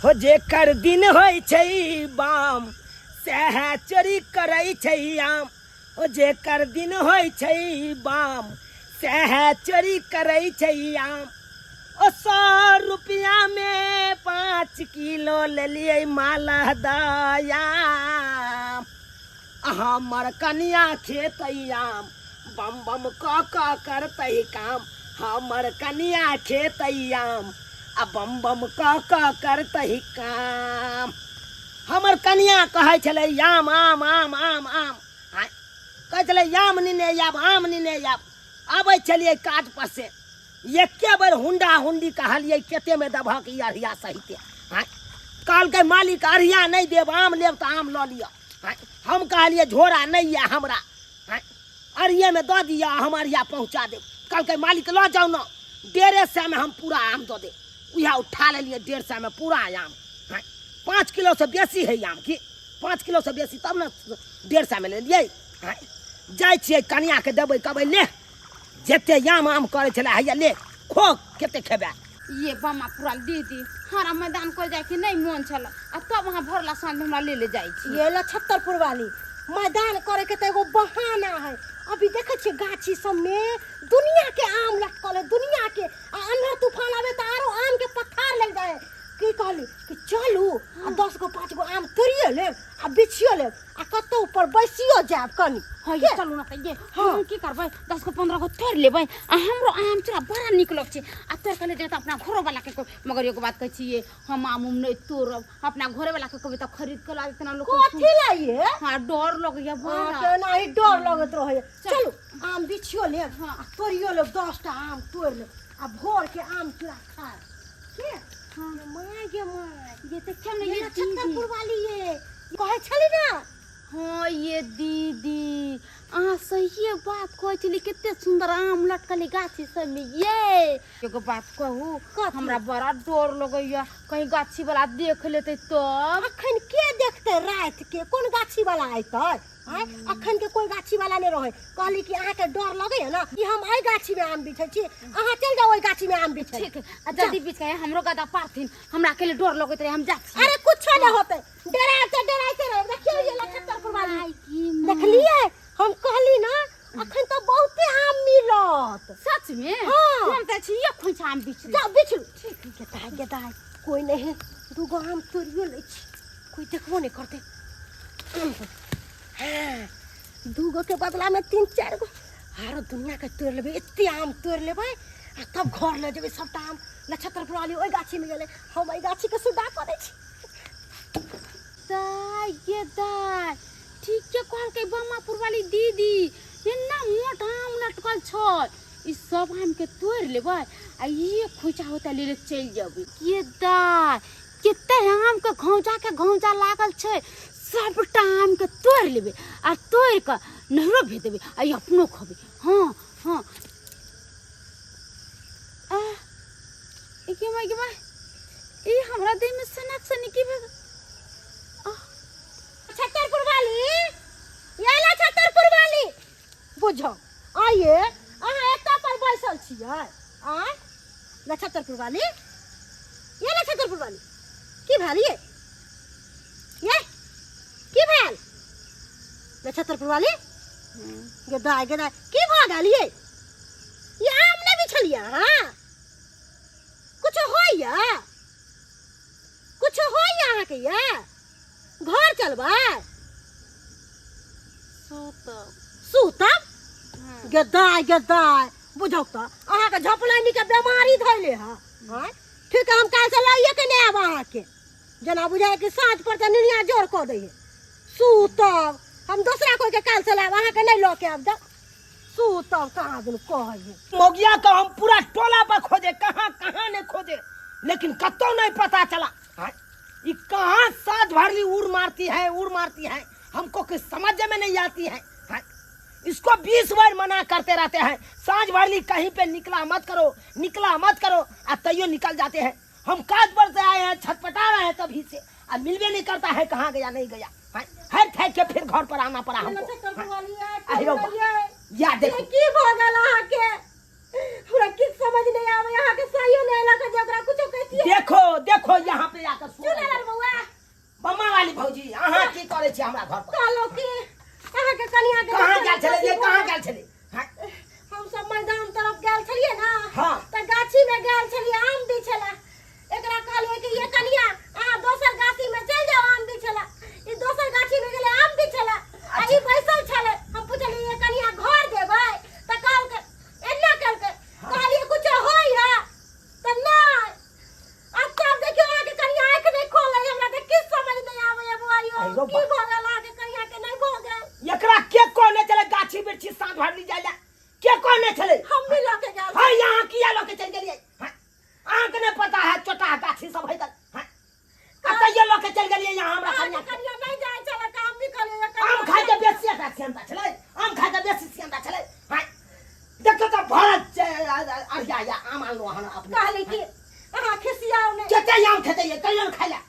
हो जेकर दिन होय छै बाम सह चोरी करै छै आम। हो जेकर दिन होय छै बाम सह चोरी करै छै आम। ओ 100 रुपया में 5 किलो ले लिए मालदह। हमर कनिया खेतै आम बम बम क करतै काम। हमर कनिया खेतै आम आ बम बम क करतै काम। हमर कनिया कहै छलै आम आम आम आम आम। कहै छलै आम निने आब आम निने आब। आबै छलियै काज पर से एके बेर हुंडा हुंडी कहलियै केते में देबहक ई अढ़िया सहिते। कहलकै मालिक अढ़िया नहीं देब आम लेब तो आम लऽ लिअ। हम कहलिए झोरा नहीं है हमरा अढ़िये में दऽ दिया हम अढ़िया पहुँचा देब। कहलकै मालिक लऽ जाओ न 150 में हम पूरा आम दऽ देब। उहे उठा लेलिए 150 में पूरा आम। 5 किलो से बेसी है आम की 5 किलो से बेसी तब न 150 में ले लिए। जाइ छियै कनिया के देबै कहबै ले जेते आम आम करे छले हैया ले खो केते खेबे। ये बमा पूरा दीदी हमारा मैदान को जाए के नहीं मन छल आ तब वहां भरला सांझ हमरा ले जाई छी। ये छत्तरपुर वाली मैदान करे के तो एगो बहाना है। अभी देखे छे गाछी सब में दुनिया के आम लटकल है दुनिया के। अंधर तूफान आवे तो आरो आम के पत्थर लग जाए। की कहली कि चलू आ 10 गो 5 गो आम तोड़ियो लेब आ बिछियो लेब आ कतो ऊपर बैसियो जाब कनी। हां ये चलू ना ये हम की करबै 10 गो 15 गो तोड़ लेबै आ हमरो आम चला बड़ा निक लग छे। आ तोड़ के ले जाए त अपना घरो वाला के मगर एगो बात कहै छिए हम आम उम नहीं तोड़ब अपना घरे वाला के कहबै त खरीद के ला इतना लोग कथि लाइए। हां डर लगैया बड़ा के नहीं डर लगत रहे। चलू आम बिछियो लेब आ तोड़ियो लेब 10 टा आम तोड़ लेब आ भोर के आम चूड़ा खाए के। हां माय गे माय ये तो क्या नहीं ये छत्तरपुर वाली ये कहे छली ना। हाँ ये दीदी सही बात कहै छली केते सुंदर आम लटकले गाछी सब में। ये एगो बात कहू हमरा बड़ा डर लगैया कहीं गाछी वाला देख लेते तब। अखन के देखते रात के कोन गाछी वाला आइतै। अखन के कोई गाछी वाला नहीं रहे। कहली कि अहाँ के डर लगे है ना कि हम आई गाछी में आम बिछै छी अहाँ चल जाओ ओई गाछी में आम बिछै। ठीक है जल्दी बिछाए हमरो गदा पारथिन हमरा अकेले डर लगत रहे हम जात छी। अरे कुछ नहीं होते डराते रहे। देखियो ये छत्तरपुर वाली देखलिए हम कहली ना अखन तो बहुते आम मिलत। सच में हाँ। हम त छी एक खोंचा आम बिछ जा बिछलू। ठीक है गेदाय कोई नहीं 2 गो आम तोड़ियो ले छी कोई देखबो नहीं करते। हाँ 2 गो के बदला में 3-4 गो हारो दुनिया के तोड़ लेबे इतने आम तोड़ लेबे आ तब घर ले जेबे सबटा आम छत्तरपुर वाली ओई गाछी में गेले हम ओई गाछी के सुधा क दै छी। दाई ये दाई ठीक के कहल के बमापुर वाली दीदी इतना मोटा आम लटकल छ ई सब आम के तोड़ लेबै आ ये खोचा होता ले ले चल जेबै। ये दाई केते आम के घौंचा लागल छै सबटा आम के तोड़ लेबै आ तोड़ के नहरो भेज देबै आ अपनो खबै। हां हां आ के माय ई हमरा देह में सनक सनी की भे। छत्तरपुर वाली ये ला छत्तरपुर वाली बुझो आइए अहाँ एता पर बैसल छियै आ ला छत्तरपुर वाली ये ला छत्तरपुर वाली की भेल ये की भेल ला छत्तरपुर वाली गेदाय की भ गेल ये आम नहीं बिछलिए। हां कुछ होइया अहाँ के ये घर चलबै सूतब गेदाय बुझौ त अहाँ के झपलानी के बीमारी धइले है। हां ठीक है हम काल से लाइए के नहीं आब अहाँ के जना बुझाय कि साँझ पर त निनिया जोर क दै है। सूतब हम दूसरा कोई के काल से लाब अहाँ के नहीं ल के आब जा सूतब कहाँ दिन कहै मोगिया को हम पूरा टोला पर खोजे कहाँ ने खोजे लेकिन कतो नहीं पता चला। ये कहाँ साथ भरली उड़ मारती है हमको कुछ समझ में नहीं आती है। इसको 20 बार मना करते रहते हैं साँझ भरली कहीं पे निकला मत करो अब तैयो निकल जाते हैं। हम काज पर से आए हैं छटपटा रहे हैं तभी से अब मिलवे नहीं करता है कहाँ गया नहीं गया। हर फेंक के फिर घर पर आना पड़ा हमको। या देखो की भ गेल अहाँ के हमरा किस समझ नहीं आवे यहाँ के सही नहीं लगा जे ओकरा कुछो कहती है। देखो देखो यहाँ पे आकर सुन सुन ले बउआ बम्मा वाली भौजी अहाँ की करे छी हमरा घर पर कहलो कि यहाँ के कनिया के कहाँ गेल छले ये कहाँ गेल छले हाँ? हम सब मैदान तरफ गेल छलिए ना हाँ। त गाछी में गेल छलिए आम भी छला एकरा कहलिए कि ये कनिया अहाँ दोसर गाछी में चल जाओ आम भी छला ई दोसर गाछी में गेले आम भी छला आ ई बैसल छले हम पूछलिए ये कनिया घर देबै त कहल के एना कहल के कहलिए कुछ होय है त नहीं अब तब देखियो आगे कनिया आंख नहीं खोले हमरा त किस समझ नहीं आवे ये बुआइयो अइगो की भगल आगे कनिया के नहीं भगल एकरा के कोने चले गाछी बिरछी साँझ भर ली जाइला के कोने चले हम भी लेके गेल हां यहाँ किया लोग चल गेलिए हां आंख ने पता है छोटा गाछी सब है तक हां अब ये लोग चल गेलिए यहाँ हमरा कन्या कनिया नहीं जाय छला काम भी करे आम खाइ के बेसी का सेंता चले आम खाइ के बेसी सेंता चले हां देखो तो भारत अरिया या आम आलो हन अपने कहले कि अहाँ खिसियाओ ने केते आम खेते ये कहियो खाइला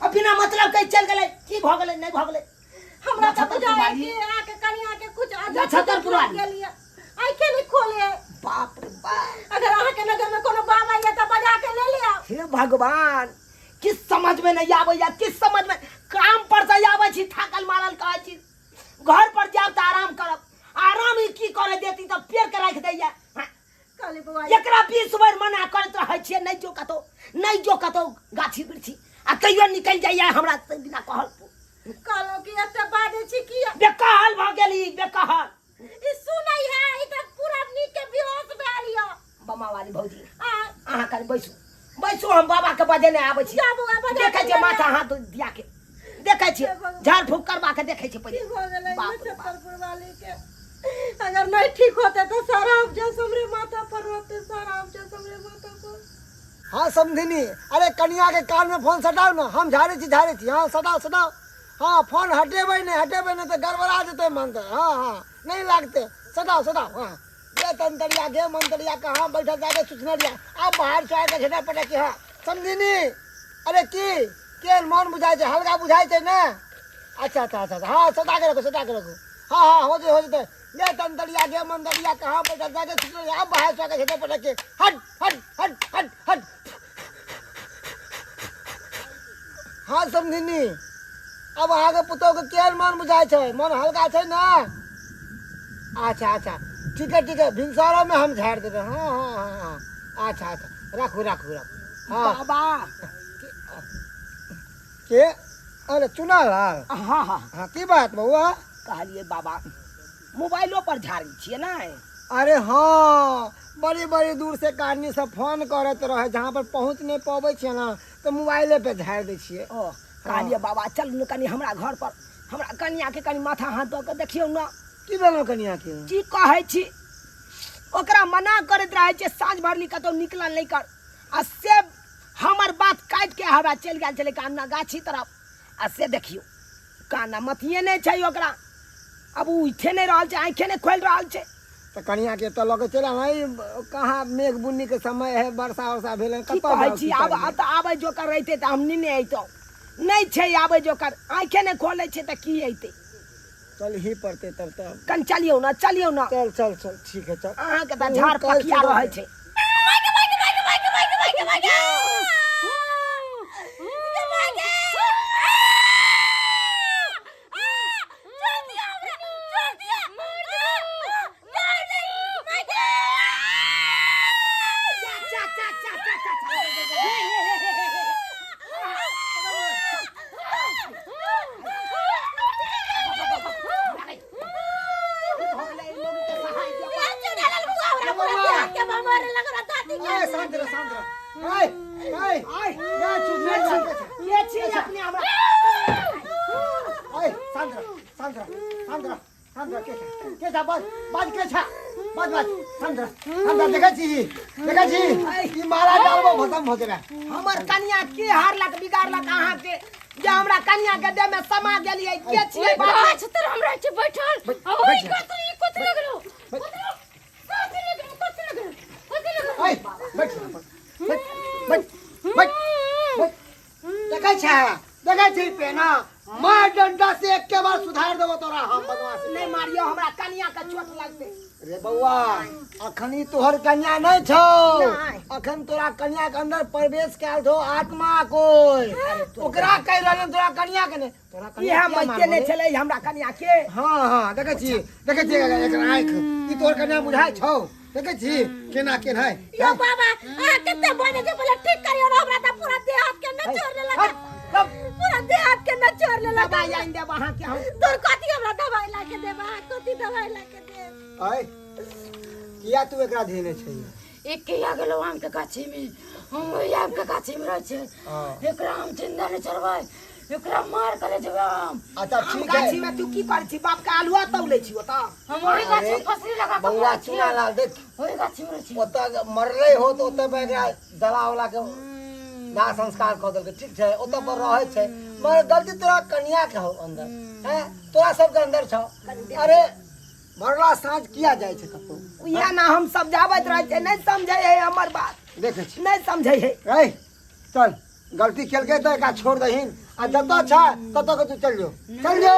अब बिना मतलब कहीं चल गेले की भ गेले नहीं भ गेले हमरा त बुझाए कि आके कनिया के कुछ छतरपुर वाली। के लिए आंखें नहीं खोले बाप रे बाप अगर अहाँ के नजर में कोनो बाबा या त बजा के ले लिया हे भगवान किस समझ में नहीं आवे या किस समझ में काम पर से आवे छी थाकल मारल कहै छी घर पर जाब त आराम करब आराम ही की करे देती त पेड़ के रख दैया कहले बुआ एकरा 20 बार मना करत रहै छियै नहीं जो कतो गाछी बिरछी आ कहियो निकल जाइया हमरा से बिना कहल कहलो कि एते बाजे छी किया बेकहल भ गेली बेकहल ई सुनै है ई त पूरा नीक के बेहोश भेल य बम्मा वाली भौजी आ अहाँ कनि बैसू हम बाबा के बजे नहीं आबै छी जा बुआ बजा देखै छियै माथा हाथ दिया के देखै छियै झाड़ फूक करबा के देखै छियै की हो गेलै पहिले बाप रे बाप। छतरपुर वाले के अगर नहीं ठीक होते तो सारा उपजा हमरे माथा पर होते सारा उपजा हमरे माथा पर हाँ समझिनी अरे कनिया के कान में फोन सटाओ ना हम झाड़े छी हाँ सटाओ हाँ फोन हटेबे नहीं तो गड़बड़ा जेते मन तो हाँ नहीं लागते सटाओ हाँ ये तंतरिया के मंतरिया कहाँ बैठा जाके सूचना दिया अब बाहर से आके झटा पटा के हाँ समझिनी अरे के मन बुझाई छे हल्का बुझाई छे ना अच्छा हाँ सटा के रखो हाँ हो जाए ये तंतरिया के मंतरिया कहाँ बैठा जाके सूचना दिया अब बाहर से आके झटा पटा के हट हाँ समझिनी अब आगे पुतौ के केहन मन बुझाई छे मन हल्का छे ना अच्छा ठीक है भिनसारा में हम झाड़ देबे हाँ अच्छा रखू हाँ बाबा के अरे चुना लाल हाँ की बात बउआ कहलिए बाबा मोबाइलो पर झाड़ी छियै ना अरे हाँ बड़ी दूर से आदमी सब फोन करत रहे जहाँ पर पहुँच नहीं पावे छे ना तो मोबाइले पे झाड़ दे छिए ओ कहलिए बाबा चल न कनी हमरा घर पर हमरा कनिया के कनी माथा हाथ दऽ के देखियौ ना की भेलो कनिया के की कहै छी ओकरा मना करैत रहै छै साँझ भरली कतौ निकलल नहीं कर आ से हमर बात काट के हमरा चल गेल छलै कान्ना गाछी तरफ आ से देखियो कान्ना मतिये नहीं छै ओकरा अब उठे नहीं रहल छै आंखे नहीं खोल रहल छै तो कनिया के तो लगे चला नहीं कहाँ मेघ बुन्नी के समय है वर्षा वर्षा भेल की कहै छी अब आबै जोकर रहिते त हम नहीं अइतौ नहीं छै आबै जोकर आंखे नहीं खोले छै त की अइते चल ही पड़ते तब तो कन चलियो ना चल ठीक है चल अहाँ के त झाड़ पकिया रहै छै हमर कन्या के हारलक बिगाड़लक अहाँ के जे हमरा कन्या के देह में समा गेलिए के छियै गाछ तर हमरा छै बैठल ओइ कत लगलो देखै छी पेना मार डंडा से एक के बार सुधार देबो तोरा हम बदमाश नहीं मारियो हमरा कनिया के चोट लगते। रे बउआ अखनी तोहर कन्या नहीं छौ, नहीं। अखन तोरा कन्या के अंदर प्रवेश कैल छौ आत्मा कोई, ओकरा कह रहल तोरा कन्या के ने, तोरा ये कन्या हम किया बच्चे ने मारबो? चले हमरा कनिया के। हाँ देखे छी एकर आँख ई तोहर कन्या बुझाय छौ, देखे छी केना केना है। यो बाबा आ कितने बने के बोले ठीक करियो ना, हमरा त पूरा देह हाथ के न छोड़ने लगा, पूरा देह हाथ के न छोड़ने लगा। दवाई आइन दे वहां के हम। तोर कथी हमरा दवाई ला के देबा, कथी दवाई ला के दे। आय किया तू एकरा धेने छै? एक किया गेलो आम के गाछी में, हम ओइ आम के गाछी में रह छे, एकरा हम जिंदा नहीं छोड़बै, एकरा मार करे जेबै हम। अच्छा हम ठीक है गाछी में तू की कर छी? बाप के आलुआ तौले छी ओता। हम ओइ गाछी में फसरी लगा के बउआ रह चुना छे, लाल देख ओइ गाछी में रह छे। ओतऽ मरले हो तो ओतऽ पे एकरा जला वाला के दाह संस्कार कऽ देलकै, ठीक छै ओतऽ पर रहै छै, मगर गलती तोरा कन्या के हो अंदर हैं, तोरा सबके अंदर छौ। अरे मरला साँझ किया जाइ छै कतौ? इहा ना हम समझावत रहे छै, नहीं समझे है हमर बात, देखे छी नहीं समझे है। ए चल गलती केलकै तऽ एकरा छोड़ दहीन, आ जतऽ छै ततऽ के तू चल जो, चल जो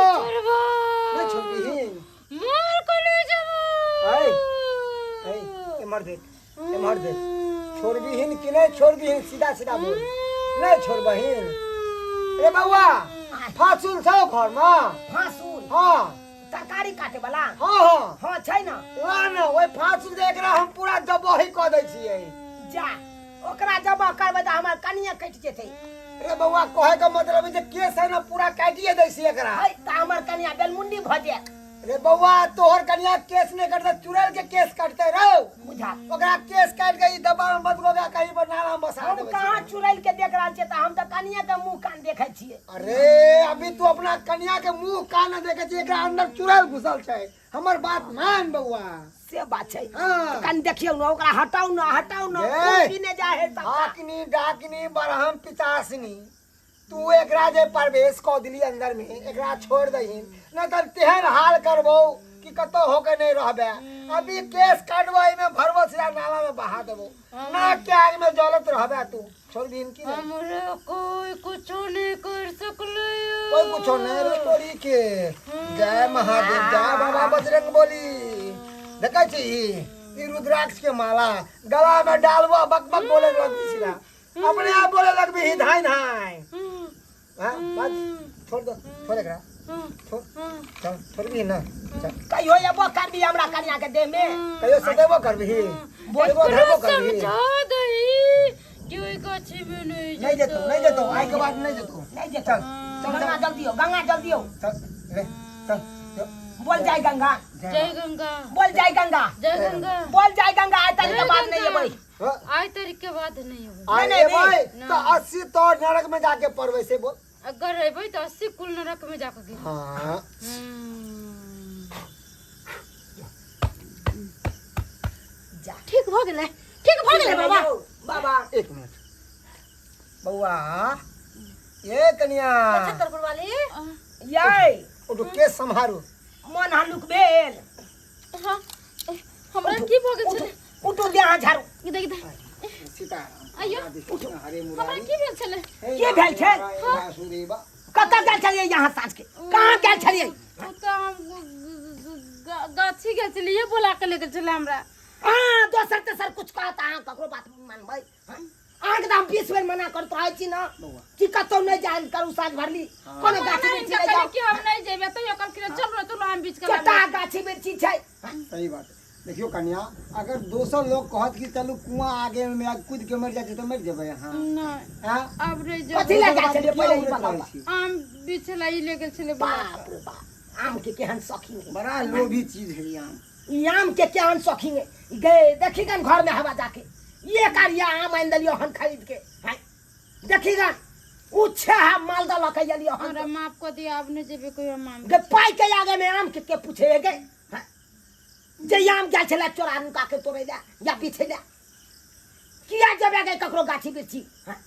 नहीं छोड़बीहीन। मार करे जेबै। ए मर दे छोड़बीहीन कि नहीं छोड़बीहीन, सीधा सीधा बोल, नहीं छोड़बहीन। रे बउआ फासुल छौ घर में? फासुल हाँ तरकारी काटे वाला? हाँ हाँ हाँ छै ना। ला ना ओइ फासुल से एकरा हम पूरा दबोही कऽ दै छियै। जा ओकरा जमा करबै तऽ हमर कनिया कटि जेतै। रे बउआ कहे का मतलब है जे केस है ना पूरा काटिए दै छी एकरा। है तऽ हमर कनिया बेलमुंडी भऽ जायत। रे बउआ तोहर कनिया केस नहीं कटते, चुड़ैल के केस कटते रहो, बुझा ओकरा केस काट के ई दबा में बंद कऽ के कहीं पर नाला में बसा हम देबै। कहाँ चुड़ैल के देख रहल छियै, तऽ हम तऽ कनिया के मुंह कान देखै छियै। अरे अभी तू अपना कन्या के मुंह कान न देखे छी, एकरा अंदर चुड़ैल घुसल छै, हमर बात मान बउआ। से बात छै। हाँ। कनि देखियौ ने ओकरा हटाउ न ए, खून पीने जाए है सब। हाकिनी डाकिनी बरहम पितासनी तू एकरा जे प्रवेश कऽ दिली अंदर में, एकरा छोड़ दहीन, न तऽ तेहन हाल करबो कि कतौ होके नहीं रहबे। अभी केस काटबो में भरबो सीधा नाला में बहा देबो, ना के आग में जलत रहबे तू। छोड़ दीन की नहीं? हमरा कोई कुछ नहीं कर सकले। कोई कुछो नहीं रे तोरी के। जय महादेव, जय बाबा बजरंग बोली। देखै छी ई रुद्राक्ष के माला गला में डालबो, बक बक बोले लगबी सीधा, अपने आप बोले लगबी ही धाई धाई। हां बात छोड़ दो, छोड़ एकरा, छोड़ चल छोड़बी ना, चल कहियो एबो करबी हमरा कनिया के देह में? कहियो सदैव करबी, बोलबो धरबो करबी। समझा दही कि ओइ गाछी में नहीं जेतो आई के बाद नहीं जेतो। नहीं जेतौ। गंगा जल दियो, गंगा जल दियो। चल रे चल बोल जाए गंगा, जय गंगा, बोल जाए गंगा, जय गंगा। बोल जाए गंगा। आइ तारीख के बाद नहीं एबै। आज तारीख के बाद नहीं होगा। आई नहीं, भाई नहीं। तो 80 तो नरक में जाके पड़वे से बोल। अगर अबै तो 80 कुल नरक में जाकर गिर। हां जा ठीक भ गेलै, ठीक भ गेलै बाबा। बाबा एक मिनट बउआ, ये कन्या छतरपुर वाली ये उठो केस संभारो। मन हल्लुक भेल। हां हमरा की भ गेल छले? उठो दे अहाँ झाड़ू। इधर इधर सीताराम अय्यो हरे हमरा मुरारी की भेल छले? के भेल छै? वासुदेवा। कतऽ गेल छलियै यहाँ साँझ के? कहाँ गेल छलियै? ओ तो हम गाछी गेल छलिए, बोला के ले गेल छले हमरा। हाँ दोसर तेसर कुछ कहत अहाँ ककरो बात मानबै? अहाँके तऽ हम 20 बेर मना करतो आइ छी ना कि कतौ नहीं जाइल करू साँझ भरली, कोनो गाछी बिरछी नहीं जाओ। कि हम नहीं जेबे तो ओकर फिर चल रे तो हम बीच के कता गाछी बिरछी छै? सही बात है। देखियो कन्या, अगर दोसर लोग कहत कि चलू कुआं आगे में आग कूद के मर जाते तो मर जेबै यहाँ। नहीं हां अब रे कथी जे ले गेल छलियै पहिले ई बताउ। आम बिछला ई ले गेल छले बोला। बाप रे बाप, आम के केहन शौकीन है। बड़ा लोभी चीज है ये आम। ई आम के केहन शौकीन है। गए देखी गन घर में हवा जाके ये कारिया आम आइन दलियो हन खरीद के। हैं देखी गन उ छह मालदा लके जलियो हन। हमरा माफ कर दिया, अब नहीं जेबे कोई आम। गे पाई के आगे में आम के पूछे गे? हैं? जे आम गेल छले चोरा नुका के तोड़े ले या पीछे ले किया जबे गे ककरो गाछी बिरछी? हैं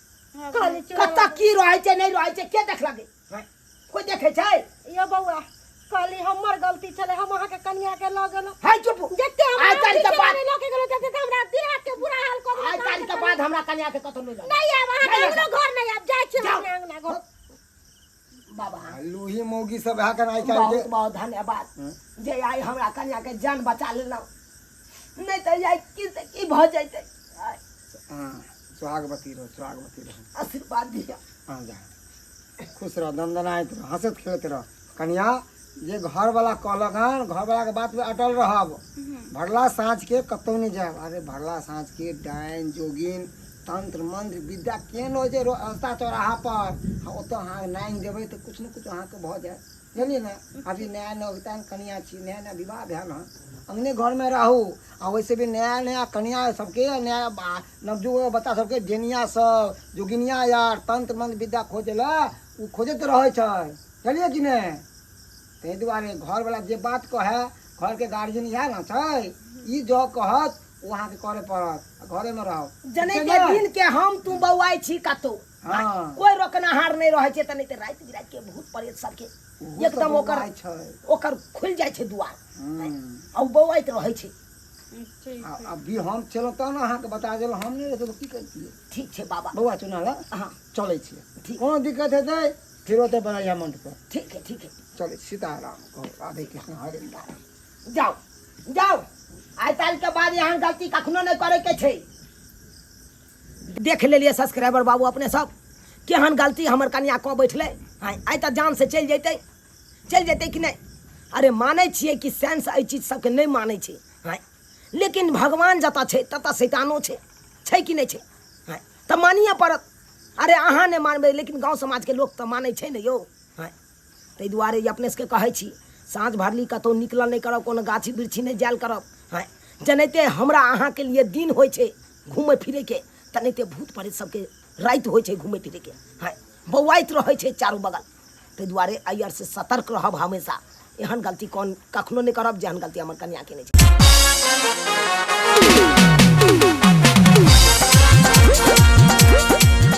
कत की रहै छै नहीं रहै छै के देखला गे? हैं कोई देखे छै? यो बउआ कहली हमर गलती छले, हम अहाँ के कन्या के ल गेलो। है चुप। जते हम आइ तारीख के बाद ल के गेलो जते हमरा देह के बुरा हाल कर आइ तारीख के बाद हमरा कन्या के कतौ नहीं नहीं आब अहाँ नहीं के घर नहीं आब जाय छी जाओ। हम अंगना घर। बाबा लूही मौगी सब है कर आई काल के बहुत बहुत धन्यवाद जे आई हमरा कन्या के जान बचा लेलौ नहीं तो आई की भ जैते हां स्वागवती रहो आशीर्वाद दिया हां जा खुश रह दंदनाइत रह हंसत खेलत रह कन्या जे घर वाला कहलक हन घर वाला के बात पे अटल रहब भरला साँझ के कतौ नहीं जाब अरे भरला साँझ के डाइन जोगिन तंत्र मंत्र विद्या केन हो जे रास्ता चौराहा पर ओतो अहाँ नाइन देबै तो कुछ न कुछ अहाँ के भ जाए जानिए ना अभी नया नया कन्या छी नया नया विवाह भेल हन अंगने घर में रहू आ वैसे भी नया नया कन्या सबके नया नवजुवक बच्चा सबके जेनिया सब जोगिनिया यार तंत्र मंत्र विद्या खोजेला उ खोजत रहै छै चलिए कि ने ताहि दुआरे घर वाला जे बात कहे घर के गार्जियन इएह ना छै ई जो कहत वहाँ के करे पड़त घरे में रहो जने के दिन के हम तू बौआई छी कतो हाँ। कोई रोकनहार नहीं रहे छे त नहीं त रात बिरात के भूत प्रेत सब के एकदम ओकर खुल जाय छे दुआर आ बौआइत रहे छे अभी हम चलो त ना अहाँ के बता देल हम नहीं रहते तो की करतिए ठीक छे बाबा बौआ चुना ला हां चलै छी ठीक। कोनो दिक्कत हेतै फिर ओते बनाया मंड पर ठीक है चले सीताराम कहो राधे कृष्ण हरे राम जाओ जाओ आइ काल के बाद यहाँ गलती कखनो नहीं करे के छे देख लेलिए सब्सक्राइबर बाबू अपने सब केहन गलती हमर कन्या को बैठले आइ त जान से चल जैते कि नहीं अरे माने छिए कि सेंस एहि चीज सबके नहीं माने छे लेकिन भगवान जता छे तता शैतानो छे कि नहीं छे त मानिए पड़त अरे अहाँ नहीं मानबे लेकिन गांव समाज के लोग तो माने छे न यो ताहि दुआरे ई अपने सबके कहै छी साँझ भरली कतौ निकल नहीं करब कोनो गाछी वृक्षी नहीं जायल करब जनाते हमरा अहाँ के लिए दिन होइ छे घूमे फिरे के तनाते भूत प्रेत सबके रात होइ छे घूमे फिरे के बौआइत रहै छे चारू बगल ताहि दुआरे अइयर से सतर्क रहब हमेशा एहन गलती कौन कखनो नहीं करब जेहन गलती हमर कन्या के नहीं छे।